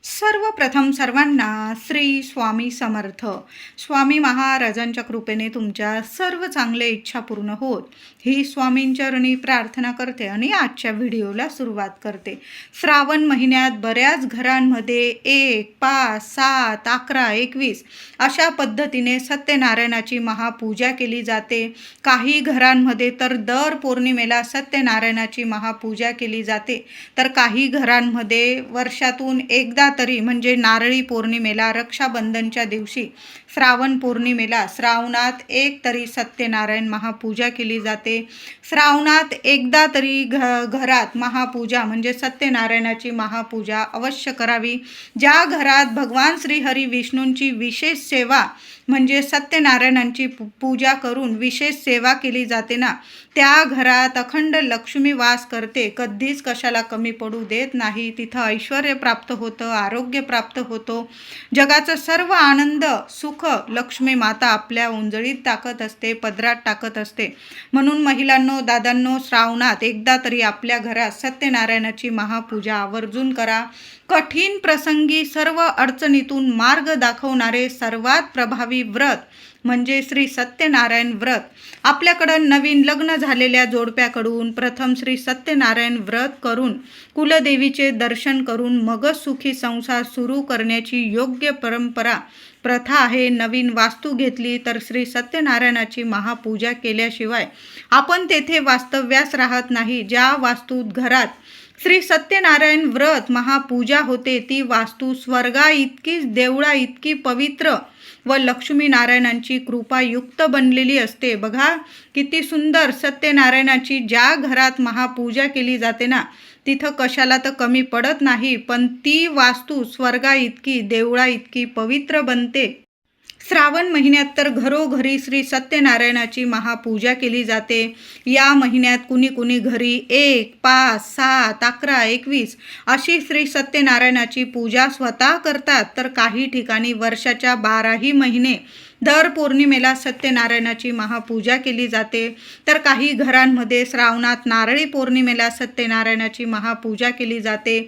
सर्वप्रथम सर्वांना श्री स्वामी समर्थ. स्वामी महाराजांच्या कृपेने तुमच्या सर्व चांगल्या इच्छा पूर्ण होत ही स्वामींचरणी प्रार्थना करते आणि आजच्या व्हिडिओला सुरुवात करते. श्रावण महिन्यात बऱ्याच घरांमध्ये 1, 5, 7, 11, 21 अशा पद्धतीने सत्यनारायणाची महापूजा केली जाते. काही घरांमध्ये तर दर पौर्णिमेला सत्यनारायणाची महापूजा केली जाते, तर काही घरांमध्ये वर्षातून एकदा तरी म्हणजे नारळी पौर्णिमेला, रक्षाबंधनच्या दिवशी, श्रावण पौर्णिमेला श्रावणात एक तरी सत्यनारायण महापूजा केली जाते. श्रावणात एकदा तरी घरात महापूजा म्हणजे सत्यनारायणाची महापूजा अवश्य करावी. ज्या घरात भगवान श्रीहरी विष्णूंची विशेष सेवा म्हणजे सत्यनारायणांची पूजा करून विशेष सेवा केली जाते ना, त्या घरात अखंड लक्ष्मी वास करते, कधीच कशाला कमी पडू देत नाही. तिथं ऐश्वर प्राप्त होतं, आरोग्य प्राप्त होतो, जगाचा सर्व आनंद सुख लक्ष्मी माता आपल्या उंजळीत टाकत असते, पदरात टाकत असते. म्हणून महिलांनो, दादांनो, श्रावणात एकदा तरी आपल्या घरात सत्यनारायणाची महापूजा आवर्जून करा. कठीण प्रसंगी सर्व अडचणीतून मार्ग दाखवणारे सर्वात प्रभावी व्रत म्हणजे श्री सत्यनारायण व्रत. आपल्याकडं नवीन लग्न झालेल्या जोडप्याकडून प्रथम श्री सत्यनारायण व्रत करून कुलदेवीचे दर्शन करून मगच सुखी संसार सुरू करण्याची योग्य परंपरा प्रथा आहे. नवीन वास्तू घेतली तर श्री सत्यनारायणाची महापूजा केल्याशिवाय आपण तेथे वास्तव्यास राहत नाही. ज्या वास्तूत घरात श्री सत्यनारायण व्रत महापूजा होते ती वास्तू स्वर्गा इतकीच देवळा इतकी पवित्र व लक्ष्मीनारायणांची कृपायुक्त बनलेली असते. बघा किती सुंदर. सत्यनारायणाची ज्या घरात महापूजा केली जाते ना, तिथं कशाला तर कमी पडत नाही, पण ती वास्तू स्वर्गा इतकी देवळा इतकी पवित्र बनते. श्रावण महिन्यात तर घरोघरी श्री सत्यनारायणाची महापूजा केली जाते. या महिन्यात कुणी घरी 1, 5, 7, 11, 21 अशी श्री सत्यनारायणाची पूजा स्वतः करतात, तर काही ठिकाणी वर्षाच्या 12ही महिने दर पौर्णिमेला सत्यनारायणाची महापूजा केली जाते. तर काही घरांमध्ये श्रावणात नारळी पौर्णिमेला सत्यनारायणाची महापूजा केली जाते.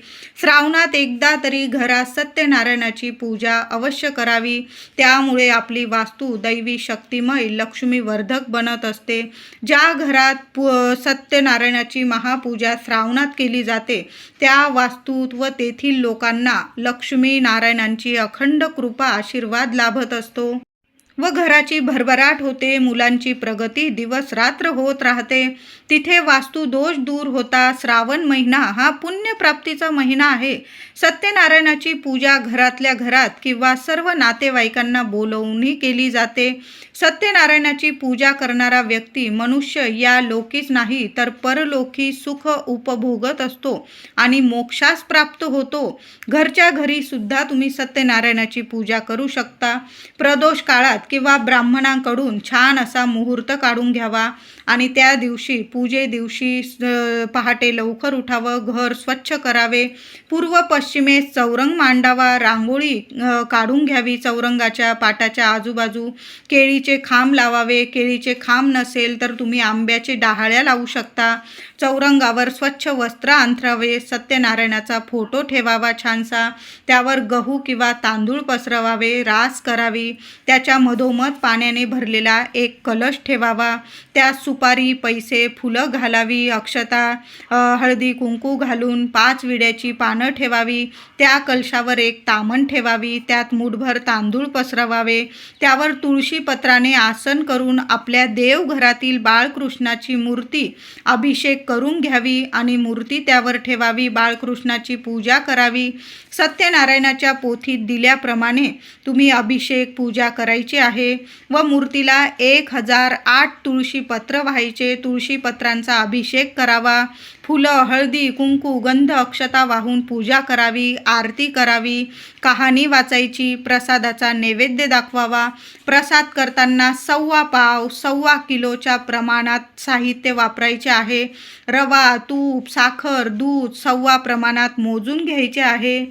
श्रावणात एकदा तरी घरात सत्यनारायणाची पूजा अवश्य करावी. त्यामुळे आपली वास्तू दैवी शक्तिमय लक्ष्मीवर्धक बनत असते. ज्या घरात सत्यनारायणाची महापूजा श्रावणात केली जाते त्या वास्तूत व तेथील लोकांना लक्ष्मी नारायणांची अखंड कृपा आशीर्वाद लाभत असतो व घराची भरभराट होते, मुलांची प्रगती दिवस रात्र होत राहते. तिथे वास्तू दोष दूर होता. श्रावण महिना हा पुण्यप्राप्तीचा महिना आहे. सत्यनारायणाची पूजा घरातल्या घरात किंवा सर्व नातेवाईकांना बोलवूनही केली जाते. सत्यनारायणाची पूजा करणारा व्यक्ती मनुष्य या लोकीच नाही तर परलोकी सुख उपभोगत असतो आणि मोक्षास प्राप्त होतो. घरच्या घरी सुद्धा तुम्ही सत्यनारायणाची पूजा करू शकता. प्रदोष काळात किंवा ब्राह्मणांकडून छान असा मुहूर्त काढून घ्यावा आणि त्या दिवशी पूजे दिवशी पहाटे लवकर उठावं, घर स्वच्छ करावे, पूर्व पश्चिमेस चौरंग मांडावा, रांगोळी काढून घ्यावी, चौरंगाच्या पाटाच्या आजूबाजू केळीचे खांब लावावे. केळीचे खांब नसेल तर तुम्ही आंब्याचे डहाळ्या लावू शकता. चौरंगावर स्वच्छ वस्त्र अंथरावे, सत्यनारायणाचा फोटो ठेवावा छानसा, त्यावर गहू किंवा तांदूळ पसरवावे, रास करावी, त्याच्या मधोमध पाण्याने भरलेला एक कलश ठेवावा, त्यात सुपारी, पैसे, फुलं घालावी, अक्षता, हळदी कुंकू घालून 5 विड्याची पानं ठेवावी, त्या कलशावर एक तामण ठेवावी, त्यात मूठभर तांदूळ पसरवावे, त्यावर तुळशी पत्राने आसन करून आपल्या देवघरातील बाळकृष्णाची मूर्ती अभिषेक करून घ्यावी आणि मूर्ती त्यावर ठेवावी. बाळकृष्णाची पूजा करावी. सत्यनारायणाच्या पोथीत दिल्याप्रमाणे तुम्ही अभिषेक पूजा करायची आहे व मूर्तीला 1008 तुळशी पत्र व्हायचे. तुळशी पत्रांचा अभिषेक करावा. फुलं, हळदी, कुंकू, गंध, अक्षता वाहून पूजा करावी, आरती करावी, कहाणी वाचायची, प्रसादाचा नैवेद्य दाखवावा. प्रसाद करताना 1.25 पाव 1.25 किलोच्या प्रमाणात साहित्य वापरायचे आहे. रवा, तूप, साखर, दूध 1.25 प्रमाणात मोजून घ्यायचे आहे.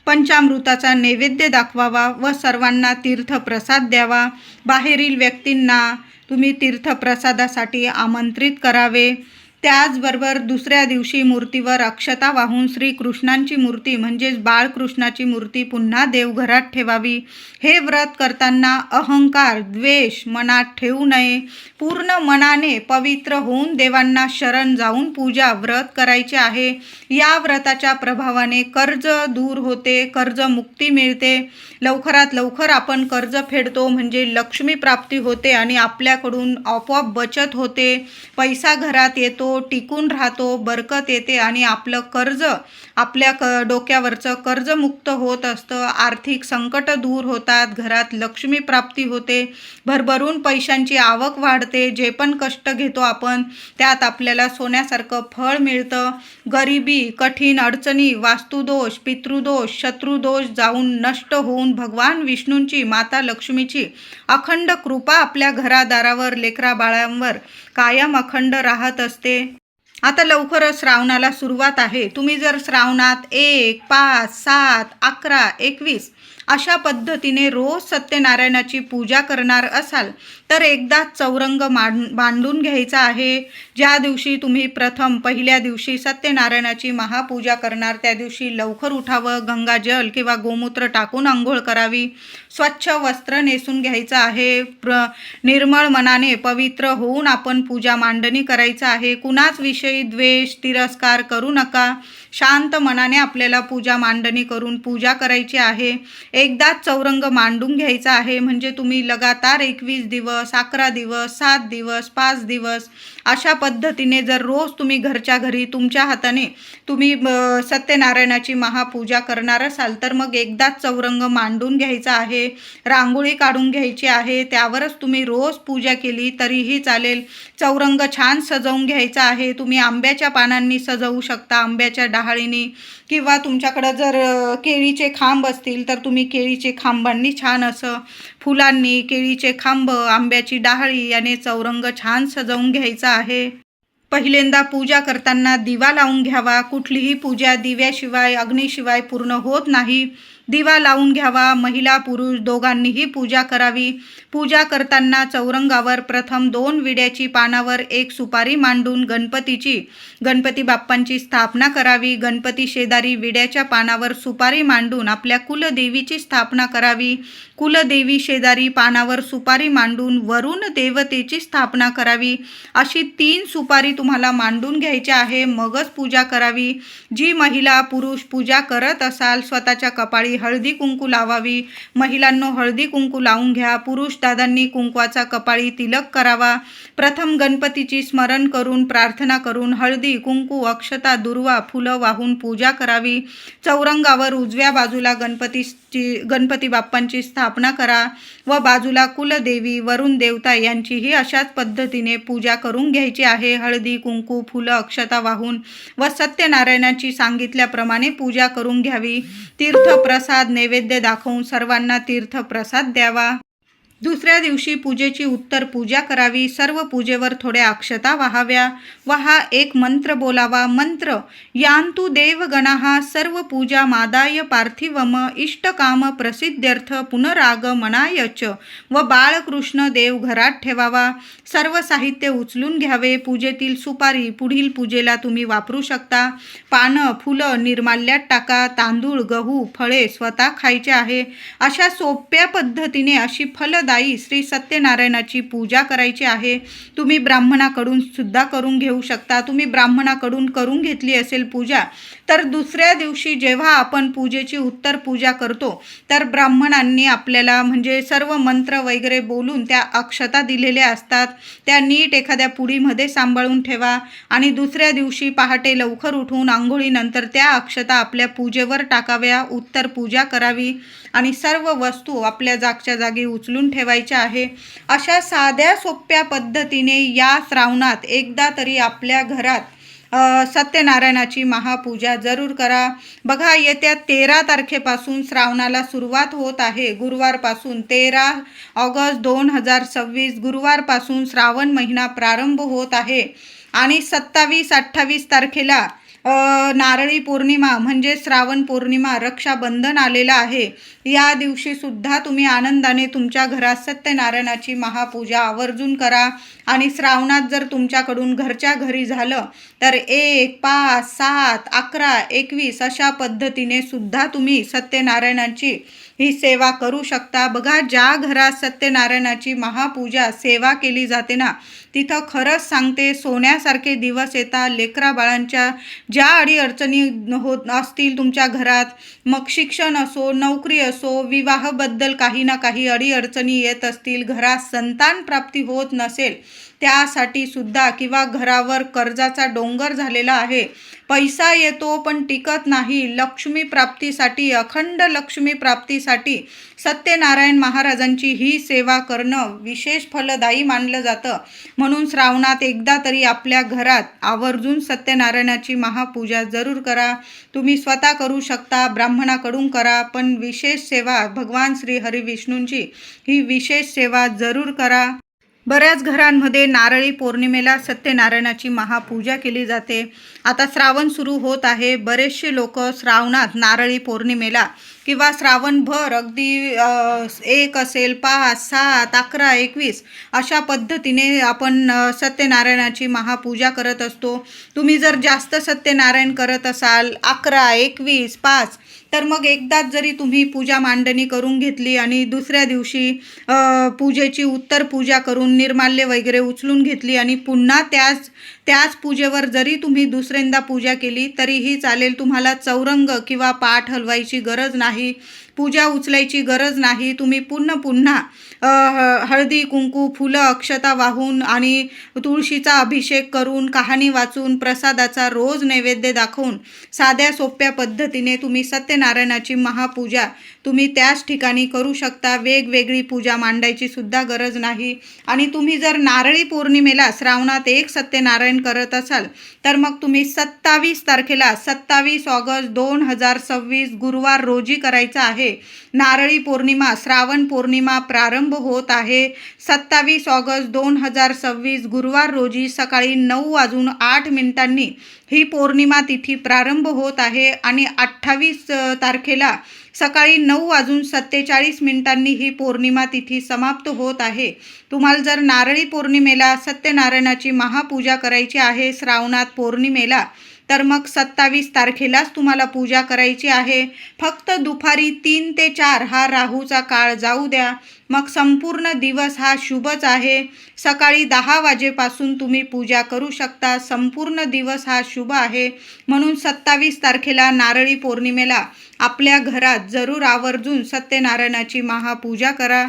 पंचामृताचा नैवेद्य दाखवावा व सर्वांना तीर्थप्रसाद द्यावा. बाहेरील व्यक्तींना तुम्ही तीर्थप्रसादासाठी आमंत्रित करावे. त्याचबरोबर दुसऱ्या दिवशी मूर्तीवर अक्षता वाहून श्रीकृष्णांची मूर्ती म्हणजेच बाळकृष्णाची मूर्ती पुन्हा देवघरात ठेवावी. हे व्रत करताना अहंकार, द्वेष मनात ठेवू नये. पूर्ण मनाने पवित्र होऊन देवांना शरण जाऊन पूजा व्रत करायचे आहे. या व्रताच्या प्रभावाने कर्ज दूर होते, कर्जमुक्ती मिळते. लवकरात लवकर आपण कर्ज फेडतो म्हणजे लक्ष्मी प्राप्ती होते आणि आपल्याकडून आपोआप बचत होते. पैसा घरात येतो, टिकून राहतो, बरकत येते आणि आपलं कर्ज, आपल्या डोक्यावरचं कर्जमुक्त होत असतं. आर्थिक संकट दूर होतात, घरात लक्ष्मी प्राप्ती होते, भरभरून पैशांची आवक वाढते. जे पण कष्ट घेतो आपण त्यात आपल्याला सोन्यासारखं फळ मिळतं. गरिबी, कठीण अडचणी, वास्तुदोष, पितृदोष, शत्रुदोष जाऊन नष्ट होऊन भगवान विष्णूंची, माता लक्ष्मीची अखंड कृपा आपल्या घरादारावर, लेकरा बाळांवर कायम अखंड राहत असते. आता लवकरच श्रावणाला सुरुवात आहे. तुम्ही जर श्रावणात 1, 5, 7, 11, 21 अशा पद्धतीने रोज सत्यनारायणाची पूजा करणार असाल तर एकदा चौरंग मांडून घ्यायचा आहे. ज्या दिवशी तुम्ही पहिल्या दिवशी सत्यनारायणाची महापूजा करणार त्या दिवशी लवकर उठावं, गंगाजल किंवा गोमूत्र टाकून आंघोळ करावी, स्वच्छ वस्त्र नेसून घ्यायचं आहे. निर्मळ मनाने पवित्र होऊन आपण पूजा मांडणी करायचं आहे. कुणाच विषयी द्वेष, तिरस्कार करू नका. शांत मनाने आपल्याला पूजा मांडणी करून पूजा करायची आहे. एकदाच चौरंग मांडून घ्यायचा आहे म्हणजे तुम्ही लगातार 21 दिवस, 11 दिवस, 7 दिवस, 5 दिवस अशा पद्धतीने जर रोज तुम्ही घरच्या घरी तुमच्या हाताने तुम्ही सत्यनारायणाची महापूजा करणार असाल तर मग एकदाच चौरंग मांडून घ्यायचा आहे. रांगोळी काढून घ्यायची आहे, त्यावरच तुम्ही रोज पूजा केली तरीही चालेल. चौरंग छान सजवून घ्यायचा आहे. तुम्ही आंब्याच्या पानांनी सजवू शकता, आंब्याच्या डहाळीनी, किंवा तुमच्याकडं जर केळीचे खांब असतील तर तुम्ही केळीचे खांबांनी छान असं फुलांनी, केळीचे खांब, आंब्याची डहाळी याने चौरंग छान सजवून घ्यायचा आहे. पहिल्यांदा पूजा करताना दिवा लावून घ्यावा. कुठलीही पूजा दिव्याशिवाय, अग्नीशिवाय पूर्ण होत नाही. दिवा लावून घ्यावा. महिला पुरुष दोघांनीही पूजा करावी. पूजा करताना चौरंगावर प्रथम 2 विड्याची पानावर 1 सुपारी मांडून गणपती बाप्पांची स्थापना करावी. गणपती शेजारी विड्याच्या पानावर सुपारी मांडून आपल्या कुलदेवीची स्थापना करावी. कुलदेवी शेजारी पानावर सुपारी मांडून वरुण देवतेची स्थापना करावी. अशी 3 सुपारी तुम्हाला मांडून घ्यायच्या आहे, मगच पूजा करावी. जी महिला पुरुष पूजा करत असाल स्वतःच्या कपाळी हळदी कुंकू लावावी. महिलांनो हळदी कुंकू लावून घ्या. पुरुष दादांनी कुंकवाचा कपाळी तिलक करावा. प्रथम गणपतीची स्मरण करून, प्रार्थना करून हळदी कुंकू, अक्षता, दुर्वा, फुलं वाहून पूजा करावी. चौरंगावर उजव्या बाजूला गणपती बाप्पांची स्थापना करा व बाजूला कुलदेवी, वरुण देवता यांचीही अशाच पद्धतीने पूजा करून घ्यायची आहे. हळदी कुंकू, फुलं, अक्षता वाहून व सत्यनारायणाची सांगितल्याप्रमाणे पूजा करून घ्यावी. तीर्थप्रसाद नैवेद्य दाखवून सर्वांना तीर्थप्रसाद द्यावा. दुसऱ्या दिवशी पूजेची उत्तर पूजा करावी. सर्व पूजेवर थोड्या अक्षता वाहाव्या व हा एक मंत्र बोलावा. मंत्र: यान्तु देवगणाः सर्व पूजा मादाय पार्थिवम इष्टकाम प्रसिद्ध्यर्थ पुनरागमनाय च. व बाळकृष्ण देव घरात ठेवावा. सर्व साहित्य उचलून घ्यावे. पूजेतील सुपारी पुढील पूजेला तुम्ही वापरू शकता. पानं, फुलं निर्माल्यात टाका. तांदूळ, गहू, फळे स्वतः खायचे आहे. अशा सोप्या पद्धतीने अशी फलदायी श्री सत्यनारायणाची पूजा करायची आहे. तुम्ही ब्राह्मणाकडून सुद्धा करून घेऊ शकता. तुम्ही ब्राह्मणाकडून करून घेतली असेल पूजा तर दुसऱ्या दिवशी जेव्हा आपण पूजेची उत्तर पूजा करतो तर ब्राह्मणांनी आपल्याला म्हणजे सर्व मंत्र वगैरे बोलून त्या अक्षता दिलेल्या असतात, त्या नीट एखाद्या पुडीमध्ये सांभाळून ठेवा आणि दुसऱ्या दिवशी पहाटे लवकर उठून आंघोळीनंतर त्या अक्षता आपल्या पूजेवर टाकाव्या. उत्तर पूजा करावी आणि सर्व वस्तू आपल्या जागच्या जागी उचलून ठेवायच्या आहे. अशा साध्या सोप्या पद्धतीने या श्रावणात एकदा तरी आपल्या घरात सत्यनारायणाची महापूजा जरूर करा. बघा, येत्या 13 तारखेपासून श्रावणाला सुरुवात होत आहे. गुरुवारपासून 13 ऑगस्ट 2026 गुरुवारपासून श्रावण महिना प्रारंभ होत आहे आणि 27-28 तारखेला नारळी पौर्णिमा म्हणजे श्रावण पौर्णिमा, रक्षाबंधन आलेलं आहे. या दिवशी सुद्धा तुम्ही आनंदाने तुमच्या घरात सत्यनारायणाची महापूजा आवर्जून करा. आणि श्रावणात जर तुमच्याकडून घरच्या घरी झालं तर 1, 5, 7, 11, 21 अशा पद्धतीने सुद्धा तुम्ही सत्यनारायणाची ही सेवा करू शकता. बघा, ज्या घरात सत्यनारायणाची महापूजा सेवा केली जाते ना, तिथं खरंच सांगते सोन्यासारखे दिवस येतात. लेकरा बाळांच्या ज्या अडीअडचणी होत असतील तुमच्या घरात, मग शिक्षण असो, नोकरी असो, विवाहाबद्दल काही ना काही अडीअडचणी येत असतील, घरात संतान प्राप्ती होत नसेल त्यासाठी सुद्धा, किंवा घरावर कर्जाचा डोंगर झालेला आहे, पैसा येतो पण टिकत नाही, लक्ष्मी प्राप्तीसाठी, अखंड लक्ष्मी प्राप्तीसाठी सत्यनारायण महाराजांची ही सेवा करणं विशेष फलदायी मानलं जातं. म्हणून श्रावणात एकदा तरी आपल्या घरात आवर्जून सत्यनारायणाची महापूजा जरूर करा. तुम्ही स्वतः करू शकता, ब्राह्मणाकडून करा, पण विशेष सेवा भगवान श्री हरी विष्णूंची ही विशेष सेवा जरूर करा. बऱ्याच घरांमध्ये नारळी पौर्णिमेला सत्यनारायणाची महापूजा केली जाते. आता श्रावण सुरू होत आहे. बरेचसे लोक श्रावणात नारळी पौर्णिमेला किंवा श्रावणभर अगदी 1 असेल, 5, 7, 11, 21 अशा पद्धतीने आपण सत्यनारायणाची महापूजा करत असतो. तुम्ही जर जास्त सत्यनारायण करत असाल, 11, 21, 5, तर मग एकदाच जरी तुम्ही पूजा मांडणी करून घेतली आणि दुसऱ्या दिवशी पूजेची उत्तर पूजा करून निर्माल्य वगैरे उचलून घेतली आणि पुन्हा त्याच पूजेवर जरी तुम्ही दुसऱ्यांदा पूजा केली तरीही चालेल. तुम्हाला चौरंग किंवा पाट हलवायची गरज नाही, पूजा उचलायची गरज नाही. तुम्ही पुन्हा हळदी कुंकू फुलं अक्षता वाहून आणि तुळशीचा अभिषेक करून, कहाणी वाचून, प्रसादाचा रोज नैवेद्य दाखवून साध्या सोप्या पद्धतीने तुम्ही सत्यनारायणाची महापूजा तुम्ही त्याच ठिकाणी करू शकता. वेगवेगळी पूजा मांडायची सुद्धा गरज नाही. आणि तुम्ही जर नारळी पौर्णिमेला श्रावणात एक सत्यनारायण करत असाल तर मग तुम्ही 27 तारखेला 27 ऑगस्ट 2026 गुरुवार रोजी करायचं आहे. नारळी पौर्णिमा, श्रावण पौर्णिमा प्रारंभ होत आहे 27 ऑगस्ट 2026 गुरुवार रोजी सकाळी 9:08 ही पौर्णिमा तिथी प्रारंभ होत आहे आणि 28 तारखेला सकाळी 9:47 ही पौर्णिमा तिथी समाप्त होत आहे. तुम्हाला जर नारळी पौर्णिमेला सत्यनारायणाची महापूजा करायची आहे श्रावणात पौर्णिमेला, तर मग 27 तारखेलाच तुम्हाला पूजा करायची आहे. फक्त दुपारी 3 ते 4 हा राहूचा काळ जाऊ द्या. मग संपूर्ण दिवस हा शुभच आहे. सकाळी 10 वाजेपासून तुम्ही पूजा करू शकता. संपूर्ण दिवस हा शुभ आहे. म्हणून 27 तारखेला नारळी पौर्णिमेला आपल्या घरात जरूर आवर्जून सत्यनारायणाची महापूजा करा.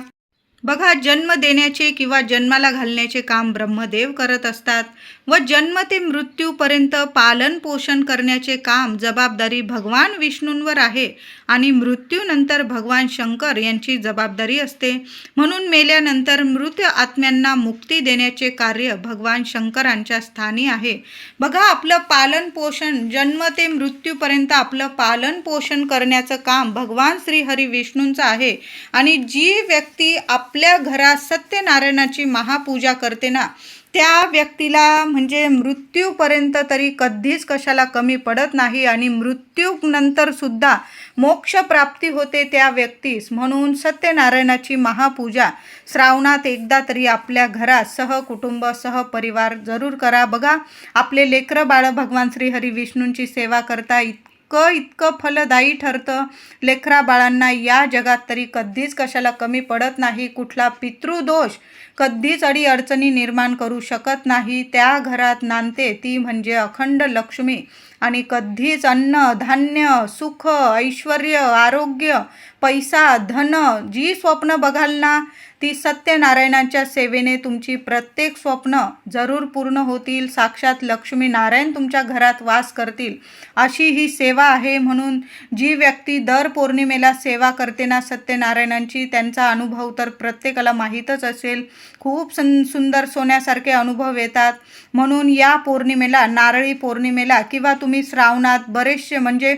बघा, जन्म देण्याचे किंवा जन्माला घालण्याचे काम ब्रह्मदेव करत असतात व जन्म ते मृत्यूपर्यंत पालन पोषण करण्याचे काम जबाबदारी भगवान विष्णूंवर आहे आणि मृत्यूनंतर भगवान शंकर यांची जबाबदारी असते. म्हणून मेल्यानंतर मृत आत्म्यांना मुक्ती देण्याचे कार्य भगवान शंकरांच्या स्थानी आहे. बघा, आपलं पालन पोषण जन्म ते मृत्यूपर्यंत आपलं पालन पोषण करण्याचं काम भगवान श्री हरी विष्णूंचं आहे. आणि जी व्यक्ती आपल्या घरात सत्यनारायणाची महापूजा करते ना, त्या व्यक्तीला म्हणजे मृत्यूपर्यंत तरी कधीच कशाला कमी पडत नाही आणि मृत्यूनंतर सुद्धा मोक्ष प्राप्ती होते त्या व्यक्तीस. म्हणून सत्यनारायणाची महापूजा श्रावणात एकदा तरी आपल्या घरात सहकुटुंब सहपरिवार जरूर करा. बघा, आपले लेकरं बाळं भगवान श्री हरी विष्णूंची सेवा करता इतकं फलदायी ठरतं. लेकरा बाळांना या जगात तरी कधीच कशाला कमी पडत नाही. कुठला पितृदोष कधीच अडीअडचणी निर्माण करू शकत नाही. त्या घरात नांदते ती म्हणजे अखंड लक्ष्मी. आणि कधीच अन्न धान्य सुख ऐश्वर्य आरोग्य पैसा धन जी स्वप्न बघाल ना, ती सत्यनारायणाच्या सेवेने तुमची प्रत्येक स्वप्न जरूर पूर्ण होतील. साक्षात लक्ष्मी नारायण तुमच्या घरात वास करतील अशी ही सेवा आहे. म्हणून जी व्यक्ती दर पौर्णिमेला सेवा करते ना सत्यनारायणांची, त्यांचा अनुभव तर प्रत्येकाला माहीतच असेल. खूप सुंदर सोन्यासारखे अनुभव येतात. म्हणून या पौर्णिमेला नारळी पौर्णिमेला किंवा तुम्ही श्रावणात बरेचसे म्हणजे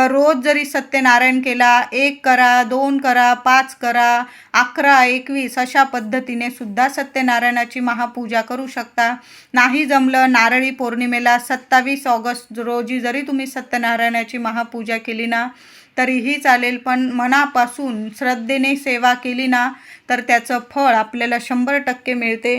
रोज जरी सत्यनारायण केला, 1 करा, 2 करा, 5 करा, 11, 21 अशा पद्धतीने सुद्धा सत्यनारायणाची महापूजा करू शकता. नाही जमलं नारळी पौर्णिमेला 27 ऑगस्ट रोजी जरी तुम्ही सत्यनारायणाची महापूजा केली ना तरीही चालेल, पण मनापासून श्रद्धेने सेवा केली ना तर त्याचं फळ आपल्याला 100% मिळते.